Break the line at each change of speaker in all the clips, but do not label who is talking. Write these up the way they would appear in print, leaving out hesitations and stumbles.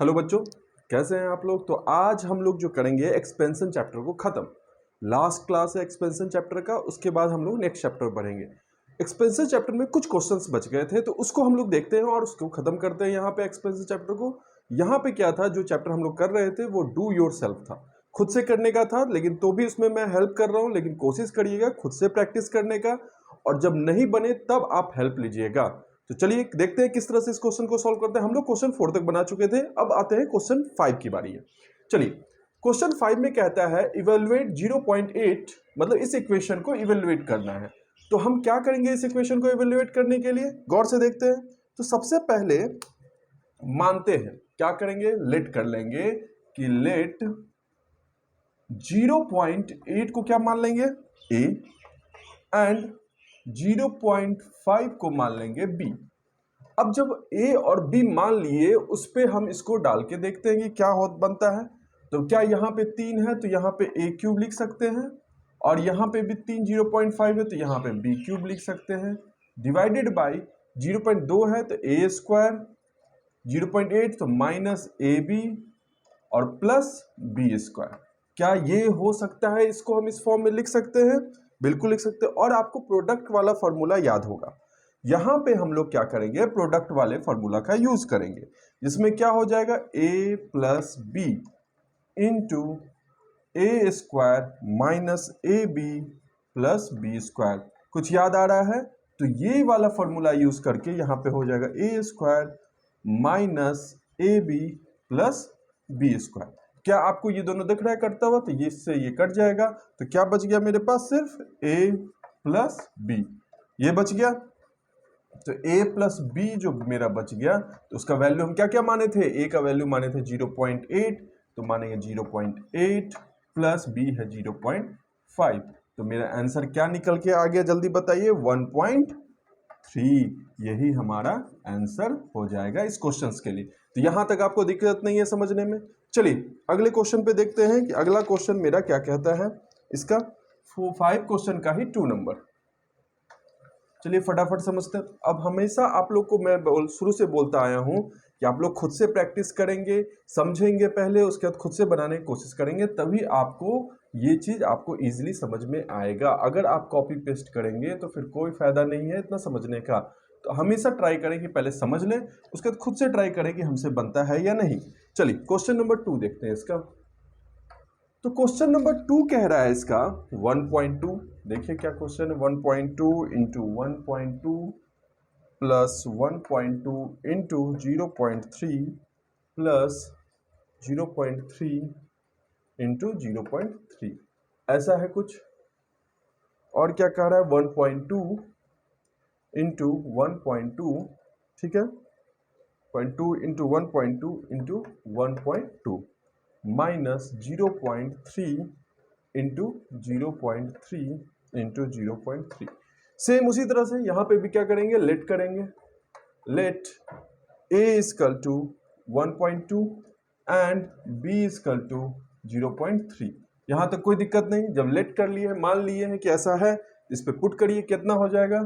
Hello बच्चों, कैसे हैं आप लोग। तो आज हम लोग जो करेंगे एक्सपेंशन चैप्टर को ख़त्म। लास्ट क्लास है एक्सपेंशन चैप्टर का, उसके बाद हम लोग नेक्स्ट चैप्टर पढ़ेंगे। एक्सपेंशन चैप्टर में कुछ क्वेश्चंस बच गए थे तो उसको हम लोग देखते हैं और उसको ख़त्म करते हैं। यहाँ पे एक्सपेंशन चैप्टर को, यहाँ पे क्या था, जो चैप्टर हम लोग कर रहे थे वो डू योर सेल्फ था, खुद से करने का था। लेकिन तो भी उसमें मैं हेल्प कर रहा हूँ, लेकिन कोशिश करिएगा खुद से प्रैक्टिस करने का, और जब नहीं बने तब आप हेल्प लीजिएगा। तो चलिए देखते हैं किस तरह से इस क्वेश्चन को सॉल्व करते हैं। हम लोग क्वेश्चन 4 तक बना चुके थे, अब आते हैं क्वेश्चन 5 की बारी है। चलिए क्वेश्चन 5 में कहता है इवेलुएट 0.8, मतलब इस इक्वेशन को इवेलुएट करना है। तो हम क्या करेंगे इस इक्वेशन को इवेलुएट करने के लिए, गौर से देखते हैं। तो सबसे पहले मानते हैं क्या करेंगे, लेट कर लेंगे कि लेट 0.8 को क्या मान लेंगे ए, एंड 0.5 को मान लेंगे बी। अब जब ए और बी मान लिए, उस पे हम इसको डाल के देखते हैं कि क्या हो बनता है। तो क्या यहाँ पे 3 है तो यहाँ पे ए क्यूब लिख सकते हैं, और यहाँ पे भी 3 0.5 है तो यहाँ पे बी क्यूब लिख सकते हैं। डिवाइडेड बाई 0.2 है तो ए स्क्वायर, 0.8 तो माइनस ए बी, और प्लस बी स्क्वायर। क्या ये हो सकता है, इसको हम इस फॉर्म में लिख सकते हैं, बिल्कुल लिख सकते हैं। और आपको प्रोडक्ट वाला फॉर्मूला याद होगा, यहां पे हम लोग क्या करेंगे, प्रोडक्ट वाले फॉर्मूला का यूज करेंगे, जिसमें क्या हो जाएगा A plus B into A square minus A B plus B square. कुछ याद आ रहा है तो ये वाला फॉर्मूला यूज करके यहां पे हो जाएगा A square minus A B plus B square. क्या आपको ये दोनों दिख रहा है करता हुआ, तो ये इससे ये कट जाएगा, तो क्या बच गया मेरे पास, सिर्फ ए प्लस बी, ये बच गया। तो a प्लस बी जो मेरा बच गया, तो उसका वैल्यू हम क्या क्या माने थे, a का वैल्यू माने थे 0.8, तो मानेंगे 0.8 प्लस b है 0.5। तो मेरा आंसर क्या निकल के आ गया, जल्दी बताइए, 1.3। यही हमारा आंसर हो जाएगा इस क्वेश्चंस के लिए। तो यहां तक आपको दिक्कत नहीं है समझने में। चलिए अगले क्वेश्चन पे देखते हैं कि अगला क्वेश्चन मेरा क्या कहता है। इसका 5 क्वेश्चन का ही 2 नंबर। चलिए फटाफट समझते हैं। अब हमेशा आप लोग को मैं शुरू से बोलता आया हूं कि आप लोग खुद से प्रैक्टिस करेंगे, समझेंगे पहले, उसके बाद खुद से बनाने की कोशिश करेंगे, तभी आपको ये चीज़ आपको इजीली समझ में आएगा। अगर आप कॉपी पेस्ट करेंगे तो फिर कोई फायदा नहीं है इतना समझने का। तो हमेशा ट्राई करें कि पहले समझ लें, उसके बाद खुद से ट्राई करें कि हमसे बनता है या नहीं। चलिए क्वेश्चन नंबर 2 देखते हैं इसका। तो क्वेश्चन नंबर 2 कह रहा है इसका 1.2। देखिए क्या क्वेश्चन है, 1.2 into 1.2 plus 1.2 into 0.3 plus 0.3 into 0.3, ऐसा है कुछ। और क्या कह रहा है, 1.2 इंटू 1.2, ठीक है, 0.2 into 1.2 into 1.2 minus 0.3 into 0.3 into 0.3। Same उसी तरह से यहां पे भी क्या करेंगे, लेट करेंगे। Let a equal to 1.2 and b equal to 0.3। यहां तक कोई दिक्कत नहीं। जब लेट कर लिए, मान लिए हैं कि ऐसा है, इस पे पुट करिए, कितना हो जाएगा,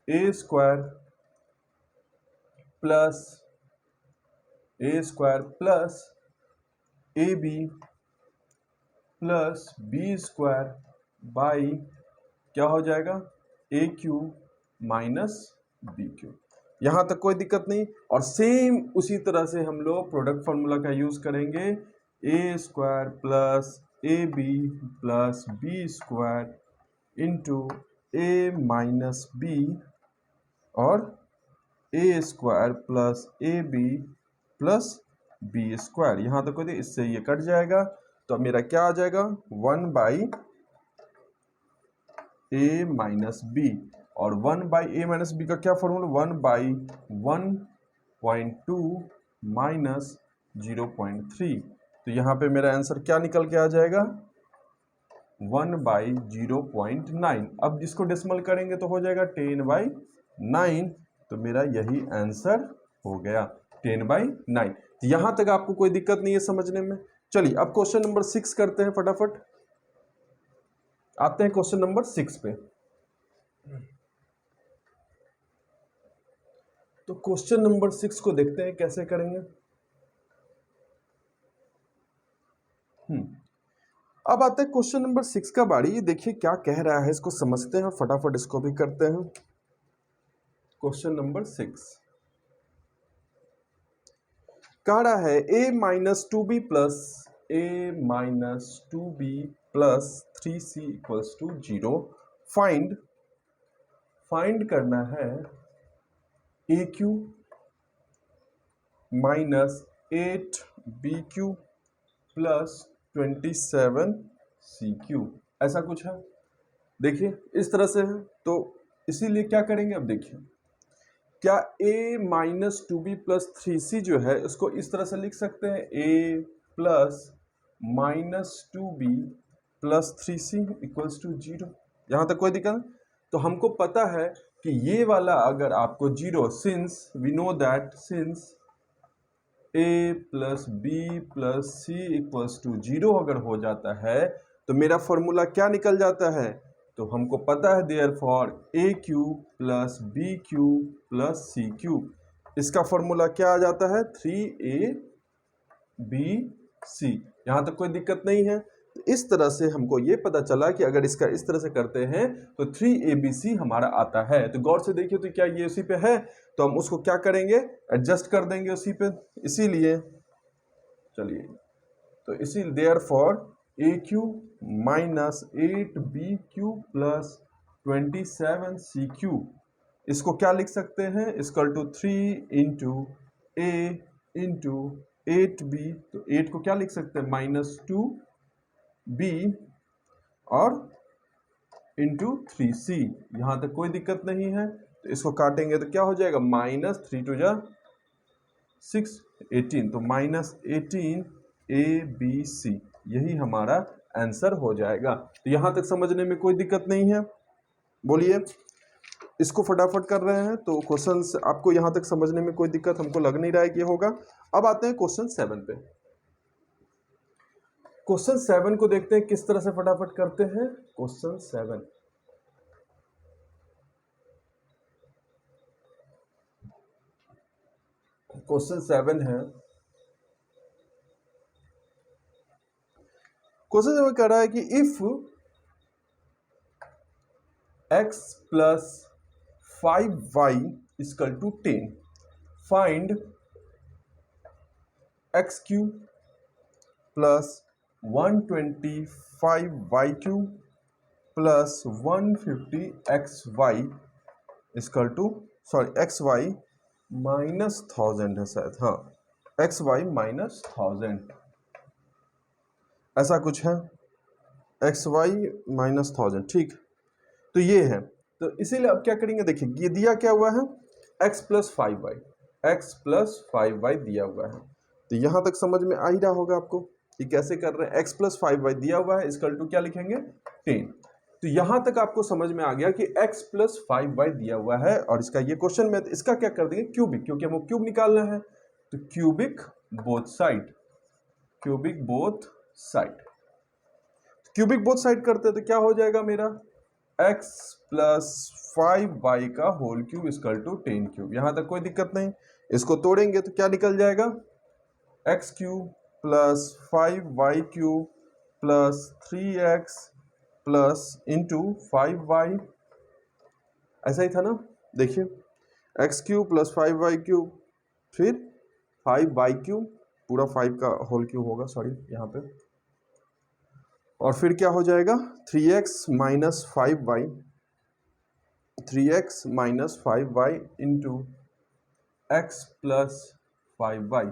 a square plus A B plus B square by क्या हो जाएगा, A cube minus B cube. यहां तक कोई दिक्कत नहीं। और सेम उसी तरह से हम लोग प्रोडक्ट फॉर्मूला का यूज करेंगे, A square plus A B plus B square into A minus B, और A square plus A B plus B square. यहां तक कोई, इससे ये कट जाएगा, तो अब मेरा क्या आ जाएगा, 1 बाई ए माइनस बी, और 1 बाई ए माइनस बी का क्या फॉर्मूला, 1 बाई 1.2 माइनस 0.3। तो यहाँ पे मेरा आंसर क्या निकल के आ जाएगा, 1 बाई 0.9। अब जिसको डेसिमल करेंगे तो हो जाएगा 10 बाई 9। तो मेरा यही आंसर हो गया, 10 बाई 9। तो यहाँ तक आपको कोई दिक्कत नहीं है समझने में। चलिए अब क्वेश्चन नंबर 6 करते हैं फटाफट। आते हैं क्वेश्चन नंबर 6 पे। तो क्वेश्चन नंबर 6 को देखते हैं कैसे करेंगे। अब आता है क्वेश्चन नंबर 6 का बारी। देखिए क्या कह रहा है, इसको समझते हैं और फटाफट इसको भी करते हैं। क्वेश्चन नंबर 6 कह रहा है a minus two B plus 3c equals to 0। Find करना है ए cube minus 8bq plus 27cq, ऐसा कुछ है। देखिए इस तरह से है, तो इसीलिए क्या करेंगे, अब देखिए क्या a minus two B plus 3c जो है इसको इस तरह से लिख सकते हैं, a plus minus two B plus 3c equals to 0। यहाँ तक कोई दिक्कत? तो हमको पता है कि ये वाला अगर आपको 0, since we know that since a plus B plus C equals to 0 अगर हो जाता है तो मेरा फॉर्मूला क्या निकल जाता है, तो हमको पता है therefore A cube plus B cube plus C cube, इसका फॉर्मूला क्या आ जाता है 3abc। यहाँ तक कोई दिक्कत नहीं है। तो इस तरह से हमको ये पता चला कि अगर इसका इस तरह से करते हैं तो 3abc हमारा आता है। तो गौर से देखिए, तो क्या ये उसी पे है, तो हम उसको क्या करेंगे, एडजस्ट कर देंगे उसी पे। इसीलिए चलिए, तो इसी therefore A cube minus 8bq plus 27cq, इसको क्या लिख सकते हैं, equal to 3 into A into 8b, तो 8 को क्या लिख सकते हैं -2b और इंटू 3c। यहाँ तक कोई दिक्कत नहीं है। तो इसको काटेंगे तो क्या हो जाएगा, -3 2 जा 6 18, तो -18abc, यही हमारा आंसर हो जाएगा। तो यहाँ तक समझने में कोई दिक्कत नहीं है, बोलिए। इसको फटाफट कर रहे हैं तो क्वेश्चंस आपको यहाँ तक समझने में कोई दिक्कत हमको लग नहीं रहा है कि होगा। अब आते हैं क्वेश्चन 7 पे। क्वेश्चन 7 को देखते हैं किस तरह से फटाफट करते हैं। क्वेश्चन 7 है, क्वेश्चन 7 कह रहा है कि if x plus 5y equal to 10, find X cube plus 125y cube plus 150xy equal to, sorry xy minus 1000 है शायद, हाँ xy माइनस 1000, ऐसा कुछ है, xy माइनस 1000, ठीक। तो ये है, तो इसीलिए अब क्या करेंगे, देखिए ये दिया क्या हुआ है, x प्लस 5y दिया हुआ है। तो यहाँ तक समझ में आ ही रहा होगा आपको कि कैसे कर रहे हैं। x प्लस 5y दिया हुआ है, इक्वल टू क्या लिखेंगे 10। तो यहाँ तक आपको समझ में आ गया कि x प्लस 5y दिया हुआ है और इसका ये क्वेश्चन में, इसका क्या कर देंगे क्यूबिक, क्योंकि हमको क्यूब निकालना है। तो cubic both side, cubic both side करते हैं तो क्या हो जाएगा मेरा, x प्लस 5y का whole cube equal to 10 cube. यहाँ तक कोई दिक्कत नहीं। इसको तोड़ेंगे तो क्या निकल जाएगा, x cube plus 5y cube plus 3x plus into 5y, ऐसा ही था ना। देखिए x cube plus 5y cube फिर 5y क्यूब, पूरा 5 का होल क्यूब होगा, सॉरी यहाँ पे, और फिर क्या हो जाएगा 3x minus 5y into x plus 5y।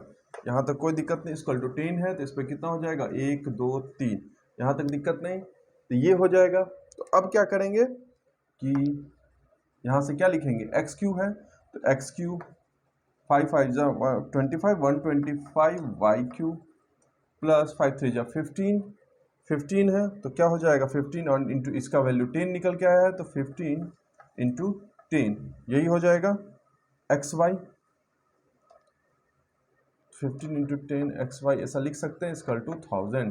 यहाँ तक कोई दिक्कत नहीं, इक्वल टू 10 है तो इस पर कितना हो जाएगा 1 2 3, यहाँ तक दिक्कत नहीं। तो ये हो जाएगा। तो अब क्या करेंगे कि यहाँ से क्या लिखेंगे, x क्यू है तो x क्यू 5 5 जा 25 125y क्यू प्लस 5 3 जा 15 है तो क्या हो जाएगा 15 और इंटू इसका वैल्यू 10 निकल के आया है तो 15 इंटू 10, यही हो जाएगा xy। 15 इंटू 10 xy ऐसा लिख सकते हैं, इक्वल टू 1000।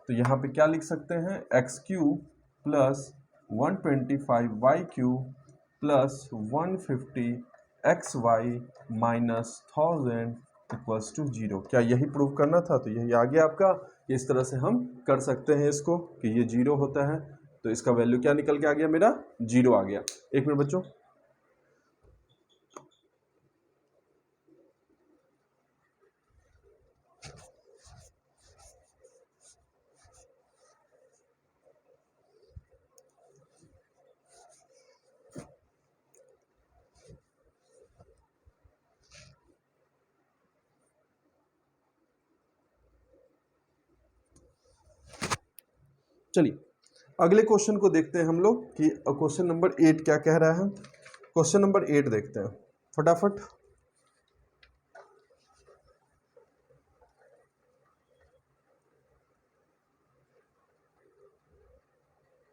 तो यहाँ पे क्या लिख सकते हैं, X cube plus 125y cube plus 150xy minus 1000 equals to 0। क्या यही प्रूव करना था? तो यही आ गया आपका। इस तरह से हम कर सकते हैं इसको कि ये 0 होता है, तो इसका वैल्यू क्या निकल के आ गया? मेरा 0 आ गया। एक मिनट बच्चों, चलिए अगले क्वेश्चन को देखते हैं हम लोग कि क्वेश्चन नंबर 8 क्या कह रहा है। क्वेश्चन नंबर 8 देखते हैं फटाफट।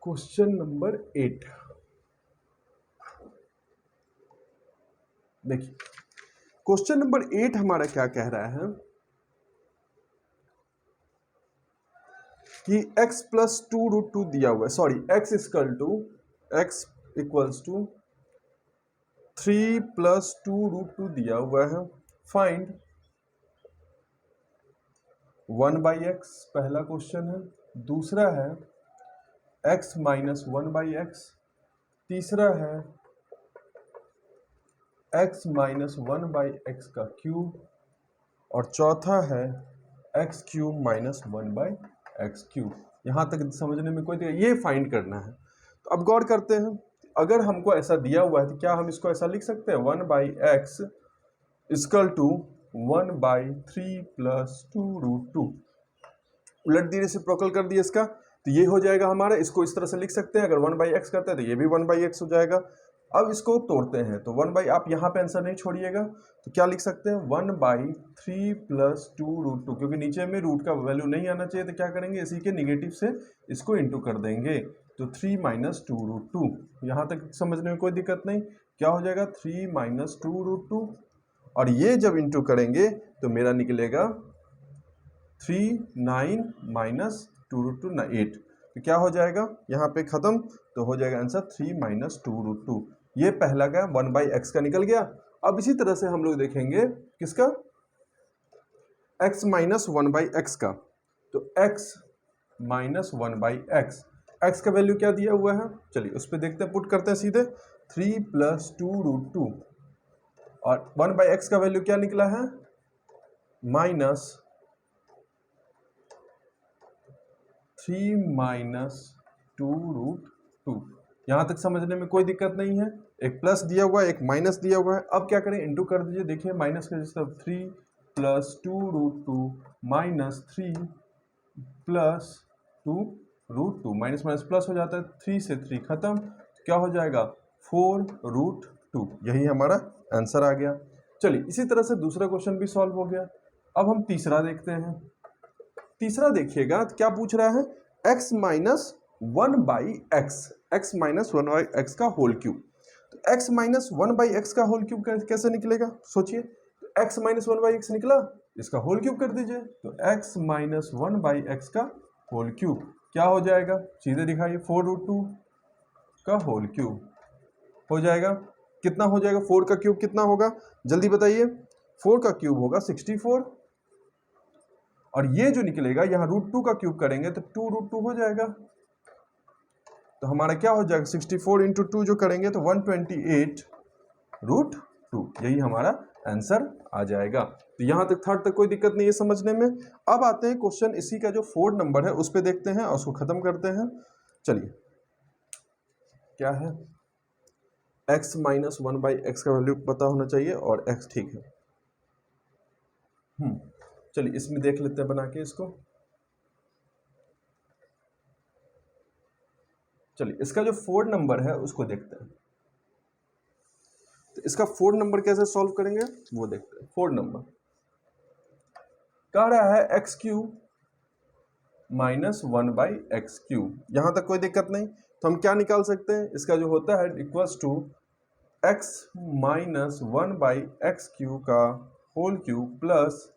क्वेश्चन नंबर 8 देखिए, क्वेश्चन नंबर 8 हमारा क्या कह रहा है कि x प्लस 2√2 दिया हुआ है, sorry x equals to 3 plus 2√2 दिया हुआ है। फाइंड 1/x पहला क्वेश्चन है। दूसरा है x माइनस 1/x। तीसरा है x माइनस 1/x का क्यूब। और चौथा है x cube minus 1/x cube. यहां तक समझने में कोई दिक्कत? ये फाइंड करना है। तो अब गौर करते हैं, अगर हमको ऐसा दिया हुआ है तो क्या हम इसको ऐसा लिख सकते हैं 1/x इक्वल टू 1/3 प्लस 2√2। उलट दिए रेसिप्रोकल कर दिए इसका, तो ये हो जाएगा हमारा। इसको इस तरह से लिख सकते हैं, अगर 1/x करते हैं तो ये भी 1/x हो जाएगा। अब इसको तोड़ते हैं तो 1 आप यहाँ पे आंसर नहीं छोड़िएगा, तो क्या लिख सकते हैं 1/3 प्लस 2√2, क्योंकि नीचे में रूट का वैल्यू नहीं आना चाहिए, तो क्या करेंगे इसी के निगेटिव से इसको इंटू कर देंगे, तो 3 माइनस 2√2। यहाँ तक समझने में कोई दिक्कत नहीं। क्या हो जाएगा 3 माइनस 2√2, और ये जब इंटू करेंगे तो मेरा निकलेगा 3 9 माइनस 2√2 8। तो क्या हो जाएगा यहाँ पे खत्म, तो हो जाएगा आंसर 3 माइनस 2√2। ये पहला का 1/x का निकल गया। अब इसी तरह से हम लोग देखेंगे किसका, x माइनस 1/x का। तो x माइनस 1/x, x का वैल्यू क्या दिया हुआ है, चलिए उस पर देखते हैं, पुट करते हैं सीधे 3 प्लस 2√2, और 1/x का वैल्यू क्या निकला है माइनस 3 माइनस 2√2। यहां तक समझने में कोई दिक्कत नहीं है। एक प्लस दिया हुआ है, एक माइनस दिया हुआ है। अब क्या करें, इंटू कर दीजिए। देखिए माइनस का जिस 3 plus 2√2 minus 3 plus 2√2, minus minus plus हो जाता है, 3 से 3 खत्म, क्या हो जाएगा 4√2। यही हमारा आंसर आ गया। चलिए इसी तरह से दूसरा क्वेश्चन भी सॉल्व हो गया। अब हम तीसरा देखते हैं। तीसरा देखिएगा तो क्या पूछ रहा है, x minus 1/x, x minus 1/x का होल क्यूब। तो x माइनस 1/x का होल क्यूब कैसे निकलेगा, सोचिए। तो x माइनस 1/x निकला, इसका होल क्यूब कर दीजिए, तो x माइनस 1/x का होल क्यूब क्या हो जाएगा, सीधे दिखाइए 4√2 का होल क्यूब हो जाएगा। कितना हो जाएगा, 4 का क्यूब कितना होगा, जल्दी बताइए। 4 का क्यूब होगा 64, और ये जो निकलेगा यहाँ √2 का क्यूब करेंगे तो 2√2 हो जाएगा। तो हमारा क्या हो जाएगा 64 इंटू 2 जो करेंगे तो 128√2, यही हमारा आंसर आ जाएगा। तो यहाँ तक थर्ड तक कोई दिक्कत नहीं है समझने में। अब आते हैं क्वेश्चन इसी का जो 4 नंबर है उस पर देखते हैं और उसको खत्म करते हैं। चलिए क्या है, x माइनस 1/x का वैल्यू पता होना चाहिए और x ठीक है। चलिए इसमें देख लेते हैं बना के इसको। चलिए इसका जो 4 नंबर है उसको देखते हैं। तो इसका 4 नंबर कैसे सॉल्व करेंगे वो देखते हैं। 4 नंबर कह रहा है x cube minus 1/x cube, यहां तक कोई दिक्कत नहीं। तो हम क्या निकाल सकते हैं, इसका जो होता है equals to x minus 1/x cube का whole cube plus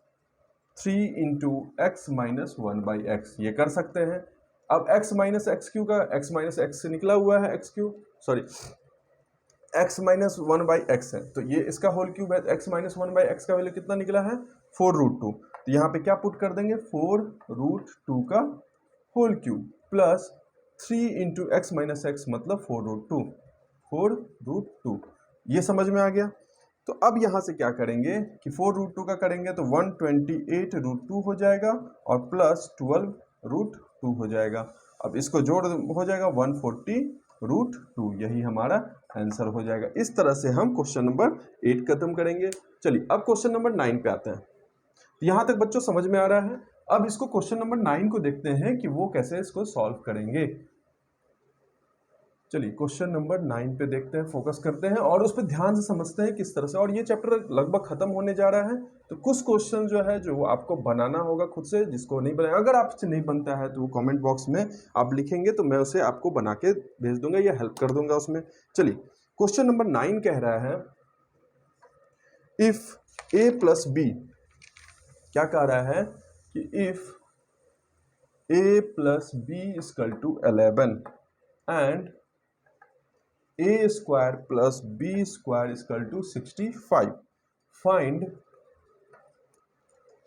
3 into X minus 1/x, ये कर सकते हैं। अब x माइनस एक्स क्यू का x माइनस एक्स से निकला हुआ है x cube, sorry x minus one by X है, तो ये इसका होल क्यूब है, x minus one by X का वैल्यू कितना निकला है 4√2। तो यहाँ पे क्या पुट कर देंगे 4√2 का whole cube plus 3 into X minus X मतलब 4√2। ये समझ में आ गया। तो अब यहाँ से क्या करेंगे कि 4√2 का करेंगे तो 128√2 हो जाएगा और प्लस 12√2 हो जाएगा। अब इसको जोड़ हो जाएगा 140√2, यही हमारा आंसर हो जाएगा। इस तरह से हम क्वेश्चन नंबर 8 खत्म करेंगे। चलिए अब क्वेश्चन नंबर 9 पे आते हैं। यहाँ तक बच्चों समझ में आ रहा है। अब इसको क्वेश्चन नंबर 9 को देखते हैं कि वो कैसे इसको सॉल्व करेंगे। चलिए क्वेश्चन नंबर 9 पे देखते हैं, फोकस करते हैं और उस पर ध्यान से समझते हैं किस तरह से। और ये चैप्टर लगभग खत्म होने जा रहा है, तो कुछ क्वेश्चन जो है जो आपको बनाना होगा खुद से, जिसको नहीं बनाया, अगर आपसे नहीं बनता है तो वो कमेंट बॉक्स में आप लिखेंगे तो मैं उसे आपको बना के भेज दूंगा या हेल्प कर दूंगा उसमें। चलिए क्वेश्चन नंबर 9 कह रहा है इफ ए प्लस बी, क्या कह रहा है कि if A plus B equal to 11 and a square plus b square is equal to 65. Find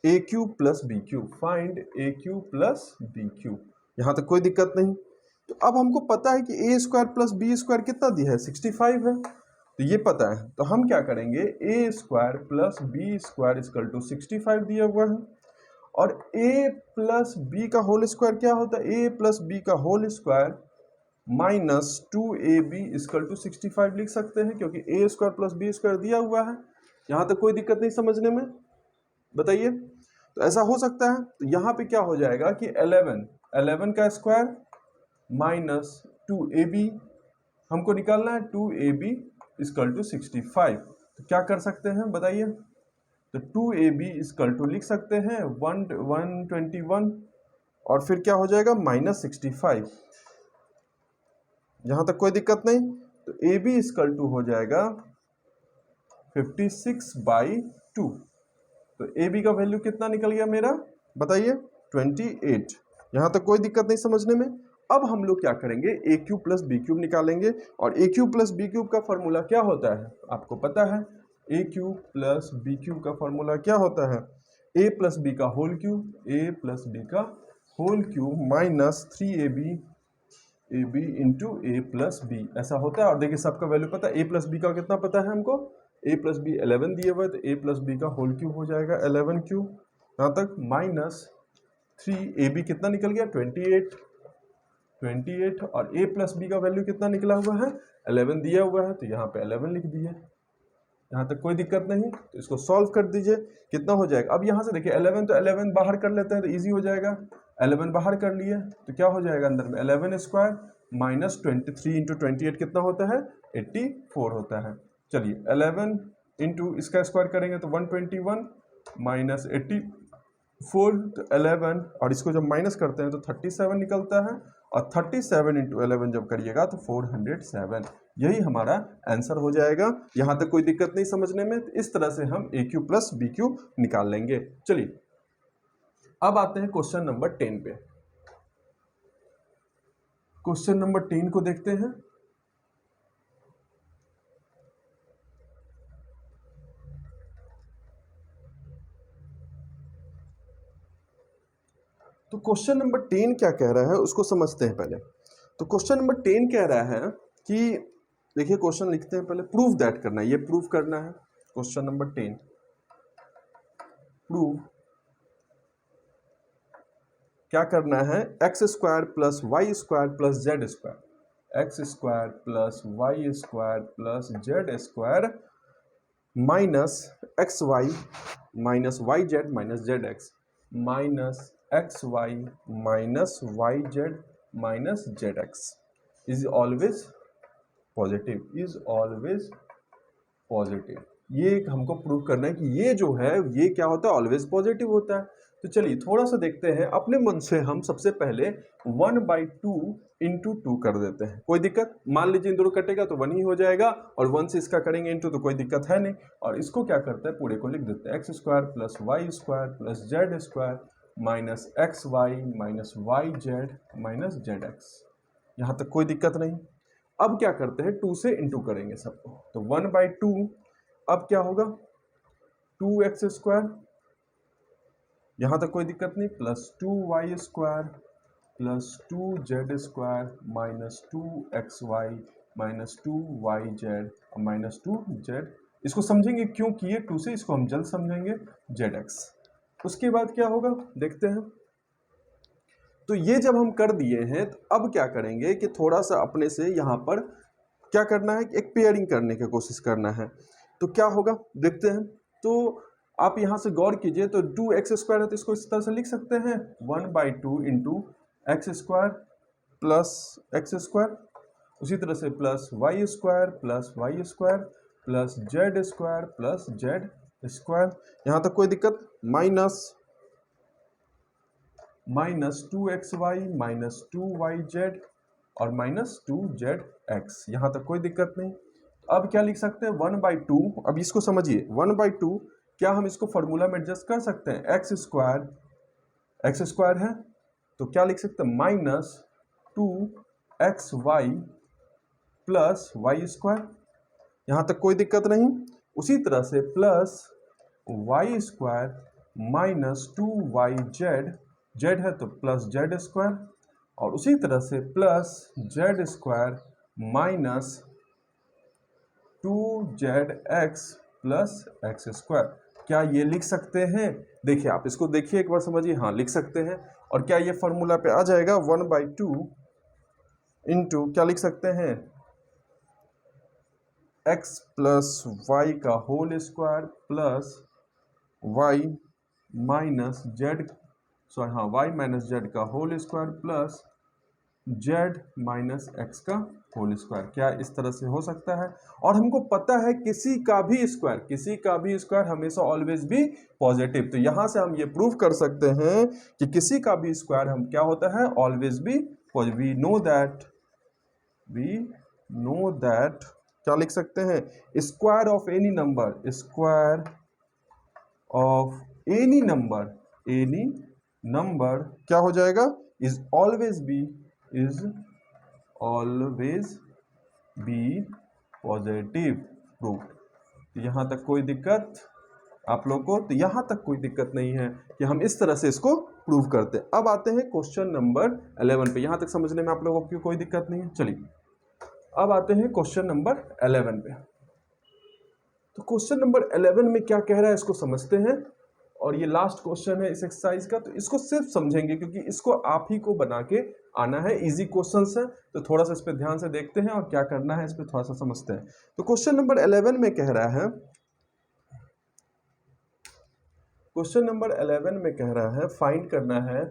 a cube plus b cube. Find a cube plus b cube. यहाँ तक कोई दिक्कत नहीं। तो अब हमको पता है कि a square plus B square कितना दिया है 65 है, तो ये पता है। तो हम क्या करेंगे a square plus B square is equal to 65 दिया हुआ है और a प्लस बी का होल स्क्वायर क्या होता है a प्लस बी का whole square minus 2ab equal to 65 लिख सकते हैं, क्योंकि a square plus B square दिया हुआ है। यहाँ तक कोई दिक्कत नहीं समझने में, बताइए। तो ऐसा हो सकता है। तो यहाँ पे क्या हो जाएगा कि 11 का स्क्वायर माइनस 2ab, हमको निकालना है 2ab इक्वल टू 65। तो क्या कर सकते हैं बताइए। तो 2ab इक्वल टू लिख सकते हैं 121 और फिर क्या हो जाएगा माइनस 65। यहाँ तक कोई दिक्कत नहीं। तो ए बी इक्वल टू हो जाएगा 56/2। तो ए बी का वैल्यू कितना निकल गया मेरा बताइए 28। यहाँ तक कोई दिक्कत नहीं समझने में। अब हम लोग क्या करेंगे A cube plus B cube निकालेंगे और A cube plus B cube का फॉर्मूला क्या होता है आपको पता है। A cube plus B cube का फॉर्मूला क्या होता है ए प्लस बी का whole cube, A plus B का whole cube minus 3ab A B into A plus B, ऐसा होता है। और देखिए सबका वैल्यू पता है, ए प्लस बी का कितना पता है हमको, ए प्लस बी 11 दिए हुए, तो ए प्लस बी का होल क्यूब हो जाएगा 11 क्यूब, यहाँ तक माइनस 3 ए बी कितना निकल गया 28 और ए प्लस बी का वैल्यू कितना निकला हुआ है 11 दिया हुआ है, तो यहाँ पे 11 लिख दिए। यहाँ तक कोई दिक्कत नहीं। तो इसको सॉल्व कर दीजिए, कितना हो जाएगा। अब यहाँ से देखिए 11 तो 11 बाहर कर लेते हैं तो इजी हो जाएगा। 11 बाहर कर लिए तो क्या हो जाएगा अंदर में 11 स्क्वायर माइनस 23 इंटू 28 कितना होता है 84 होता है। चलिए 11 इंटू इसका स्क्वायर करेंगे तो 121 माइनस 84, तो 11 और इसको जब माइनस करते हैं तो 37 निकलता है और 37 इंटू 11 जब करिएगा तो 407, यही हमारा आंसर हो जाएगा। यहाँ तक कोई दिक्कत नहीं समझने में। तो इस तरह से हम ए क्यूब प्लस बी क्यूब निकाल लेंगे। चलिए अब आते हैं क्वेश्चन नंबर 10 पे। क्वेश्चन नंबर 10 को देखते हैं। तो क्वेश्चन नंबर 10 क्या कह रहा है उसको समझते हैं पहले। तो क्वेश्चन नंबर 10 कह रहा है कि देखिए क्वेश्चन लिखते हैं पहले, प्रूव दैट करना है, ये प्रूव करना है। क्वेश्चन नंबर 10 प्रूव, क्या करना है X square plus Y square plus Z square, X square plus Y square plus Z square minus X Y minus Y Z minus Z X minus X Y minus Y Z minus Z X is always positive, is always positive. ये हमको prove करना है कि ये जो है ये क्या होता है ऑलवेज पॉजिटिव होता है। तो चलिए थोड़ा सा देखते हैं अपने मन से। हम सबसे पहले 1/2 इंटू 2 कर देते हैं, कोई दिक्कत। मान लीजिए इन दोनों कटेगा तो 1 ही हो जाएगा और 1 से इसका करेंगे इंटू तो कोई दिक्कत है नहीं। और इसको क्या करते हैं पूरे को लिख देते हैं X square plus Y square plus Z square minus X Y minus Y Z minus Z X. यहाँ तक कोई दिक्कत नहीं। अब क्या करते हैं, 2 से इंटू करेंगे सबको, तो 1/2 अब क्या होगा 2x², यहां तक कोई दिक्कत नहीं, plus 2y² plus 2z² minus 2xy minus 2yz minus 2z। इसको समझेंगे क्यों किए 2 से, इसको हम जल्द समझेंगे, zx। उसके बाद क्या होगा देखते हैं। तो ये जब हम कर दिए हैं तो अब क्या करेंगे कि थोड़ा सा अपने से यहाँ पर क्या करना है, एक पेयरिंग करने की कोशिश करना है। तो क्या होगा देखते हैं। तो आप यहाँ से गौर कीजिए, तो 2x² है तो इसको इस तरह से लिख सकते हैं 1/2 इंटू x² प्लस x², उसी तरह से plus y² plus y² plus z² plus z², यहाँ तक कोई दिक्कत, माइनस 2xy माइनस 2yz और माइनस 2zx, यहाँ तक कोई दिक्कत नहीं। अब क्या लिख सकते हैं 1/2, अब इसको समझिए 1/2 क्या हम इसको फॉर्मूला में एडजस्ट कर सकते हैं, x² है तो क्या लिख सकते हैं माइनस 2xy प्लस y², यहाँ तक कोई दिक्कत नहीं। उसी तरह से plus y² minus 2yz, z है तो प्लस z², और उसी तरह से plus z² minus 2zx plus x², क्या ये लिख सकते हैं? देखिए आप इसको देखिए एक बार समझिए, हाँ लिख सकते हैं। और क्या ये फॉर्मूला पे आ जाएगा 1/2 इंटू क्या लिख सकते हैं x प्लस वाई का whole square plus y minus Z, sorry हाँ y माइनस जेड का whole square plus z minus X का होल स्क्वायर, क्या इस तरह से हो सकता है? और हमको पता है किसी का भी स्क्वायर हमेशा ऑलवेज भी पॉजिटिव, तो यहां से हम ये प्रूव कर सकते हैं कि किसी का भी स्क्वायर हम क्या होता है ऑलवेज भी पॉजिटिव। वी नो दैट क्या लिख सकते हैं, स्क्वायर ऑफ एनी नंबर क्या हो जाएगा, is always be positive proof. यहाँ तक कोई दिक्कत आप लोग को, तो यहाँ तक कोई दिक्कत नहीं है कि हम इस तरह से इसको प्रूव करते हैं। अब आते हैं क्वेश्चन नंबर 11 पे, यहाँ तक समझने में आप लोगों की कोई दिक्कत नहीं है। चलिए अब आते हैं क्वेश्चन नंबर 11 पे। तो क्वेश्चन नंबर 11 में क्या कह रहा है इसको समझते हैं, और ये लास्ट क्वेश्चन है इस एक्सरसाइज का, तो इसको सिर्फ समझेंगे क्योंकि इसको आप ही को बना के आना है, इजी क्वेश्चंस है, तो थोड़ा सा इस पे ध्यान से देखते हैं और क्या करना है इस पे थोड़ा सा समझते हैं। तो क्वेश्चन नंबर 11 में कह रहा है, फाइंड करना है,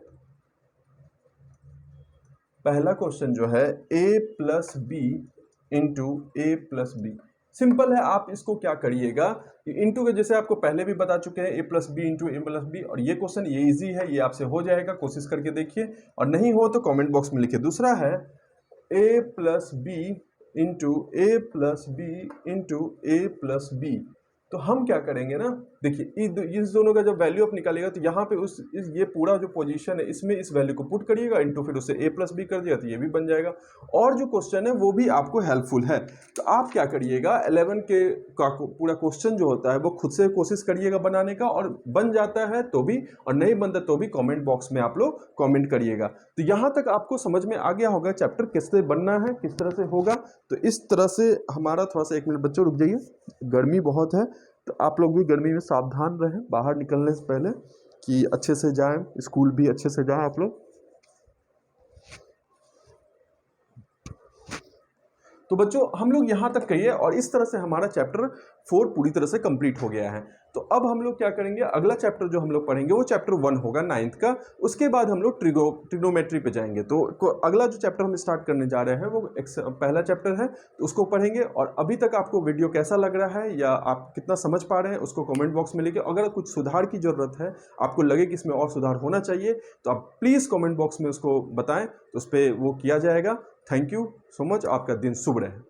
पहला क्वेश्चन जो है a plus B into A plus B. Simple है, आप इसको क्या करिएगा इंटू के, जैसे आपको पहले भी बता चुके हैं a plus B into A plus B, और ये क्वेश्चन ये इजी है, ये आपसे हो जाएगा, कोशिश करके देखिए, और नहीं हो तो कमेंट बॉक्स में लिखिए। दूसरा है a plus B into A plus B into A plus B. तो हम क्या करेंगे ना, देखिए इस दोनों का जब वैल्यू आप निकालेगा तो यहाँ पे ये पूरा जो पोजीशन है इसमें इस वैल्यू को पुट करिएगा इंटू फिर उसे a प्लस बी कर दिया तो ये भी बन जाएगा, और जो क्वेश्चन है वो भी आपको हेल्पफुल है। तो आप क्या करिएगा 11 के का पूरा क्वेश्चन जो होता है वो खुद से कोशिश करिएगा बनाने का, और बन जाता है तो भी और नहीं बनता तो भी कॉमेंट बॉक्स में आप लोग कॉमेंट करिएगा। तो यहाँ तक आपको समझ में आ गया होगा चैप्टर किससे बनना है, किस तरह से होगा। तो इस तरह से हमारा थोड़ा सा, 1 मिनट बच्चों रुक जाइए, गर्मी बहुत है तो आप लोग भी गर्मी में सावधान रहें, बाहर निकलने से पहले कि अच्छे से जाएं, स्कूल भी अच्छे से जाएं आप लोग। तो बच्चों हम लोग यहाँ तक कहिए, और इस तरह से हमारा चैप्टर 4 पूरी तरह से कंप्लीट हो गया है। तो अब हम लोग क्या करेंगे, अगला चैप्टर जो हम लोग पढ़ेंगे वो चैप्टर 1 होगा 9th का, उसके बाद हम लोग ट्रिग्नोमेट्री पे जाएंगे। तो अगला जो चैप्टर हम स्टार्ट करने जा रहे हैं वो पहला चैप्टर है, तो उसको पढ़ेंगे। और अभी तक आपको वीडियो कैसा लग रहा है या आप कितना समझ पा रहे हैं उसको कमेंट बॉक्स में लिखिए। अगर कुछ सुधार की ज़रूरत है, आपको लगे कि इसमें और सुधार होना चाहिए, तो आप प्लीज़ कमेंट बॉक्स में उसको बताएं, तो उस पर वो किया जाएगा। थैंक यू सो मच, आपका दिन शुभ रहे।